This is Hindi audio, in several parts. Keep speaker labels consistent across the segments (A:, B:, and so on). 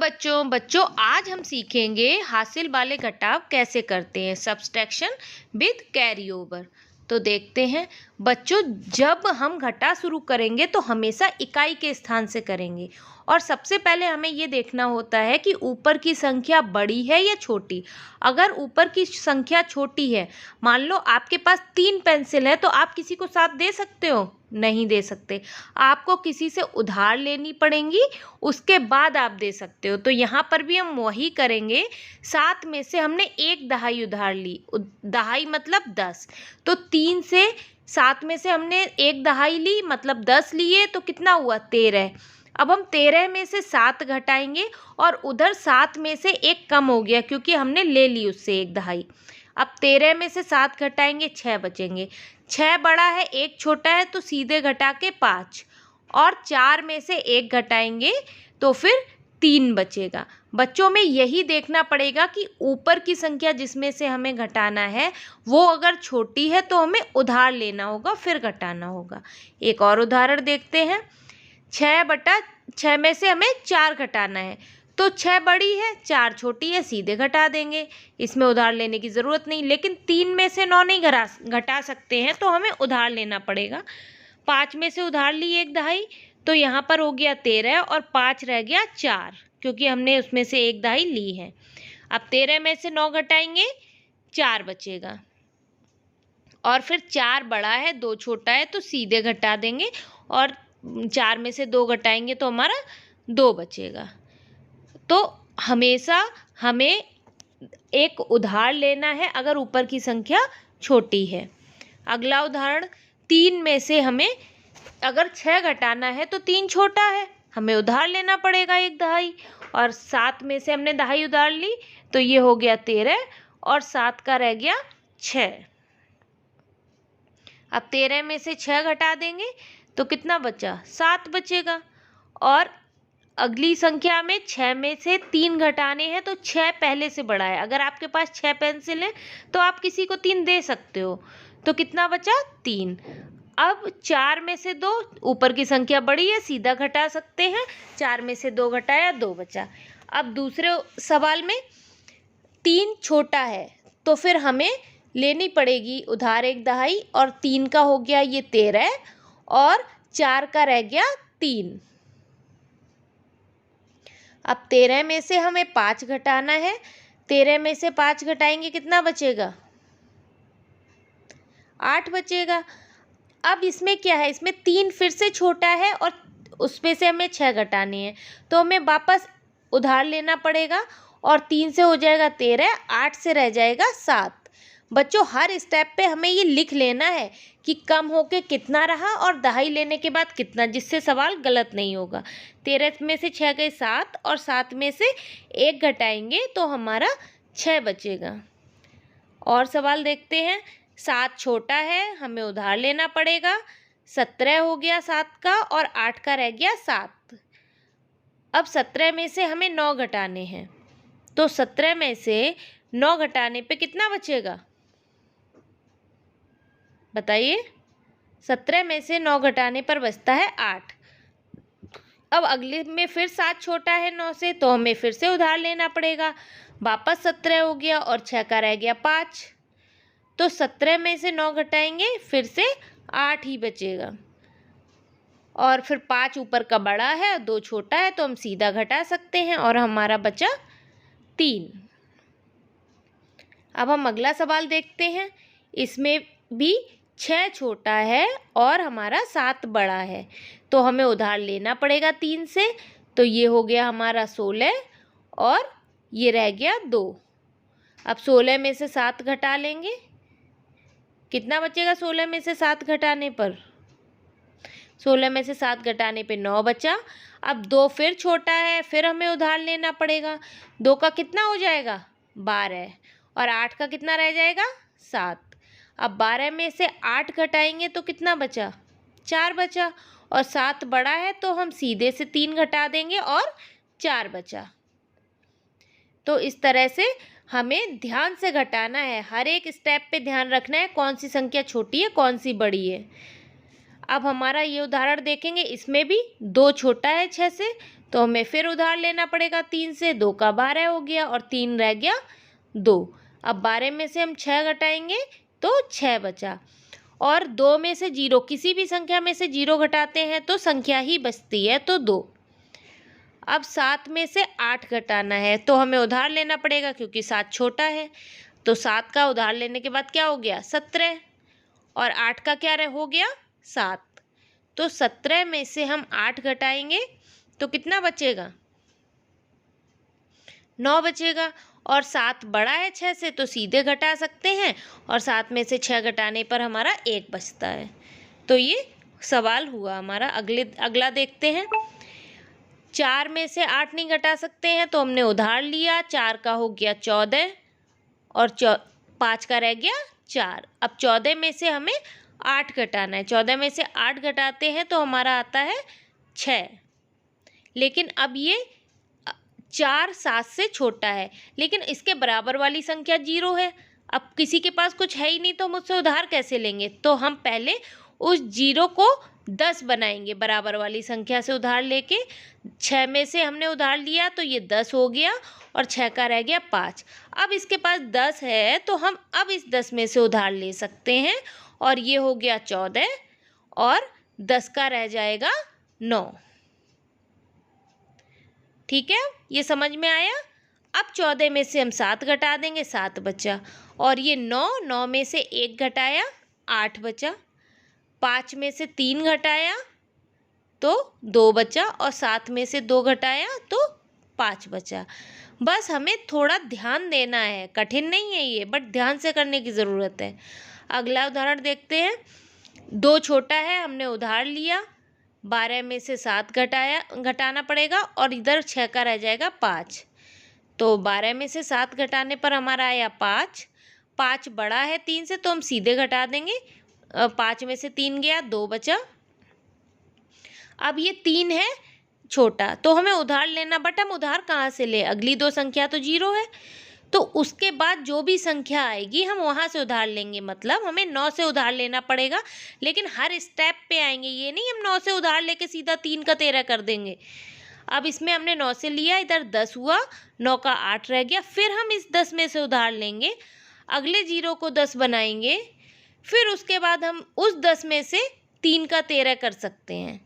A: हेलो बच्चों आज हम सीखेंगे हासिल वाले घटाव कैसे करते हैं, सब्सट्रैक्शन विद कैरी ओवर। तो देखते हैं बच्चों, जब हम घटा शुरू करेंगे तो हमेशा इकाई के स्थान से करेंगे और सबसे पहले हमें ये देखना होता है कि ऊपर की संख्या बड़ी है या छोटी। अगर ऊपर की संख्या छोटी है, मान लो आपके पास 3 पेंसिल है, तो आप किसी को साथ दे सकते हो? नहीं दे सकते, आपको किसी से उधार लेनी पड़ेंगी, उसके बाद आप दे सकते हो। तो यहाँ पर भी हम वही करेंगे। 7 में से हमने 1 दहाई उधार ली, दहाई मतलब 10, तो 3 से 7 में से हमने 1 दहाई ली मतलब 10 लिए, तो कितना हुआ 13। अब हम 13 में से 7 घटाएंगे और उधर 7 में से 1 कम हो गया क्योंकि हमने ले ली उससे 1 दहाई। अब 13 में से 7 घटाएंगे, 6 बचेंगे। 6 बड़ा है 1 छोटा है, तो सीधे घटा के 5, और 4 में से 1 घटाएंगे तो फिर 3 बचेगा। बच्चों में यही देखना पड़ेगा कि ऊपर की संख्या जिसमें से हमें घटाना है वो अगर छोटी है तो हमें उधार लेना होगा, फिर घटाना होगा। एक और उदाहरण देखते हैं। 6/6 में से हमें 4 घटाना है, तो 6 बड़ी है 4 छोटी है, सीधे घटा देंगे, इसमें उधार लेने की ज़रूरत नहीं। लेकिन 3 में से 9 नहीं घटा सकते हैं, तो हमें उधार लेना पड़ेगा। 5 में से उधार ली 1 दहाई, तो यहाँ पर हो गया 13 और 5 रह गया 4, क्योंकि हमने उसमें से 1 दहाई ली है। अब 13 में से 9 घटाएंगे, 4 बचेगा, और फिर 4 बड़ा है 2 छोटा है, तो सीधे घटा देंगे, और 4 में से 2 घटाएंगे तो हमारा 2 बचेगा। तो हमेशा हमें एक उधार लेना है अगर ऊपर की संख्या छोटी है। अगला उदाहरण, 3 में से हमें अगर 6 घटाना है तो 3 छोटा है, हमें उधार लेना पड़ेगा 1 दहाई, और 7 में से हमने दहाई उधार ली, तो ये हो गया 13 और 7 का रह गया 6। अब 13 में से 6 घटा देंगे तो कितना बचा, 7 बचेगा। और अगली संख्या में 6 में से 3 घटाने हैं, तो 6 पहले से बड़ा है। अगर आपके पास 6 पेंसिल है तो आप किसी को 3 दे सकते हो, तो कितना बचा 3। अब 4 में से 2, ऊपर की संख्या बड़ी है सीधा घटा सकते हैं, 4 में से 2 घटाया 2 बचा। अब दूसरे सवाल में 3 छोटा है, तो फिर हमें लेनी पड़ेगी उधार 1 दहाई, और 3 का हो गया ये 13 और 4 का रह गया 3। अब 13 में से हमें 5 घटाना है, 13 में से 5 घटाएंगे कितना बचेगा, 8 बचेगा। अब इसमें क्या है, इसमें 3 फिर से छोटा है और उसमें से हमें 6 घटाने हैं, तो हमें वापस उधार लेना पड़ेगा, और 3 से हो जाएगा 13, 8 से रह जाएगा 7। बच्चों हर स्टेप पे हमें ये लिख लेना है कि कम होके कितना रहा और दहाई लेने के बाद कितना, जिससे सवाल गलत नहीं होगा। 13 में से 6 गए 7, और 7 में से 1 घटाएंगे तो हमारा 6 बचेगा। और सवाल देखते हैं। 7 छोटा है, हमें उधार लेना पड़ेगा, 17 हो गया 7 का, और 8 का रह गया 7। अब 17 में से हमें 9 घटाने हैं, तो 17 में से 9 घटाने पे कितना बचेगा, बताइए। 17 में से 9 घटाने पर बचता है 8। अब अगले में फिर 7 छोटा है 9 से, तो हमें फिर से उधार लेना पड़ेगा, वापस 17 हो गया और 6 का रह गया 5, तो 17 में से 9 घटाएंगे फिर से 8 ही बचेगा, और फिर 5 ऊपर का बड़ा है 2 छोटा है, तो हम सीधा घटा सकते हैं, और हमारा बचा 3। अब हम अगला सवाल देखते हैं। इसमें भी 6 छोटा है और हमारा 7 बड़ा है, तो हमें उधार लेना पड़ेगा 3 से, तो ये हो गया हमारा 16 और ये रह गया 2। अब 16 में से 7 घटा लेंगे, कितना बचेगा 16 में से 7 घटाने पर, 16 में से 7 घटाने पे 9 बचा। अब 2 फिर छोटा है, फिर हमें उधार लेना पड़ेगा, 2 का कितना हो जाएगा 12, और 8 का कितना रह जाएगा 7। अब 12 में से 8 घटाएंगे तो कितना बचा, 4 बचा, और 7 बड़ा है तो हम सीधे से 3 घटा देंगे और 4 बचा। तो इस तरह से हमें ध्यान से घटाना है, हर एक स्टेप पे ध्यान रखना है कौन सी संख्या छोटी है कौन सी बड़ी है। अब हमारा ये उदाहरण देखेंगे, इसमें भी 2 छोटा है 6 से, तो हमें फिर उधार लेना पड़ेगा 3 से। 2 का 12 हो गया और 3 रह गया 2। अब 12 में से हम 6 घटाएंगे तो 6 बचा। और 2 में से 0, किसी भी संख्या में से 0 घटाते हैं तो संख्या ही बचती है, तो 2। अब 7 में से 8 घटाना है तो हमें उधार लेना पड़ेगा क्योंकि 7 छोटा है। तो 7 का उधार लेने के बाद क्या हो गया 17, और 8 का क्या हो गया 7। तो 17 में से हम 8 घटाएंगे तो कितना बचेगा 9 बचेगा। और 7 बड़ा है 6 से तो सीधे घटा सकते हैं, और 7 में से 6 घटाने पर हमारा 1 बचता है। तो ये सवाल हुआ हमारा। अगला देखते हैं। 4 में से 8 नहीं घटा सकते हैं तो हमने उधार लिया। 4 का हो गया 14 और 5 का रह गया 4। अब 14 में से हमें 8 घटाना है। 14 में से 8 घटाते हैं तो हमारा आता है 6। लेकिन अब ये 4 7 से छोटा है, लेकिन इसके बराबर वाली संख्या 0 है। अब किसी के पास कुछ है ही नहीं तो मुझसे उधार कैसे लेंगे। तो हम पहले उस 0 को 10 बनाएंगे बराबर वाली संख्या से उधार लेके। 6 में से हमने उधार लिया तो ये 10 हो गया और 6 का रह गया 5। अब इसके पास 10 है तो हम अब इस 10 में से उधार ले सकते हैं, और ये हो गया 14 और 10 का रह जाएगा 9। ठीक है, ये समझ में आया। अब 14 में से हम 7 घटा देंगे, 7 बचा। और ये 9 में से 1 घटाया 8 बचा। 5 में से 3 घटाया तो 2 बचा, और 7 में से 2 घटाया तो 5 बचा। बस हमें थोड़ा ध्यान देना है, कठिन नहीं है ये, बट ध्यान से करने की ज़रूरत है। अगला उदाहरण देखते हैं। 2 छोटा है, हमने उधार लिया। 12 में से 7 घटाना पड़ेगा, और इधर 6 का रह जाएगा 5। तो 12 में से 7 घटाने पर हमारा आया 5। 5 बड़ा है 3 से तो हम सीधे घटा देंगे। 5 में से 3 गया, 2 बचा। अब ये 3 है छोटा, तो हमें उधार लेना, बट हम उधार कहाँ से ले, अगली 2 संख्या तो 0 है, तो उसके बाद जो भी संख्या आएगी हम वहाँ से उधार लेंगे। मतलब हमें 9 से उधार लेना पड़ेगा, लेकिन हर स्टेप पे आएंगे। ये नहीं हम 9 से उधार लेके सीधा 3 का 13 कर देंगे। अब इसमें हमने 9 से लिया, इधर 10 हुआ, 9 का 8 रह गया। फिर हम इस 10 में से उधार लेंगे, अगले 0 को 10 बनाएंगे, फिर उसके बाद हम उस 10 में से 3 का 13 कर सकते हैं।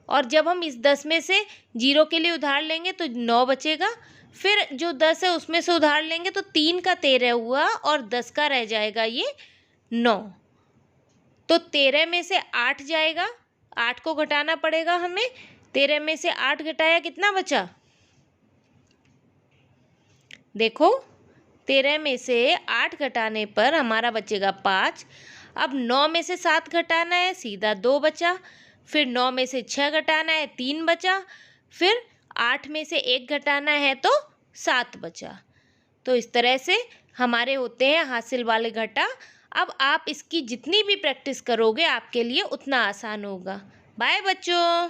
A: और जब हम इस 10 में से 0 के लिए उधार लेंगे तो 9 बचेगा। फिर जो 10 है उसमें से उधार लेंगे तो 3 का 13 हुआ, और 10 का रह जाएगा ये 9। तो 13 में से 8 जाएगा, 8 को घटाना पड़ेगा हमें। 13 में से 8 घटाया, कितना बचा देखो। 13 में से 8 घटाने पर हमारा बचेगा 5। अब 9 में से 7 घटाना है, सीधा 2 बचा। फिर 9 में से 6 घटाना है, 3 बचा। फिर 8 में से 1 घटाना है तो 7 बचा। तो इस तरह से हमारे होते हैं हासिल वाले घटा। अब आप इसकी जितनी भी प्रैक्टिस करोगे आपके लिए उतना आसान होगा। बाय बच्चों।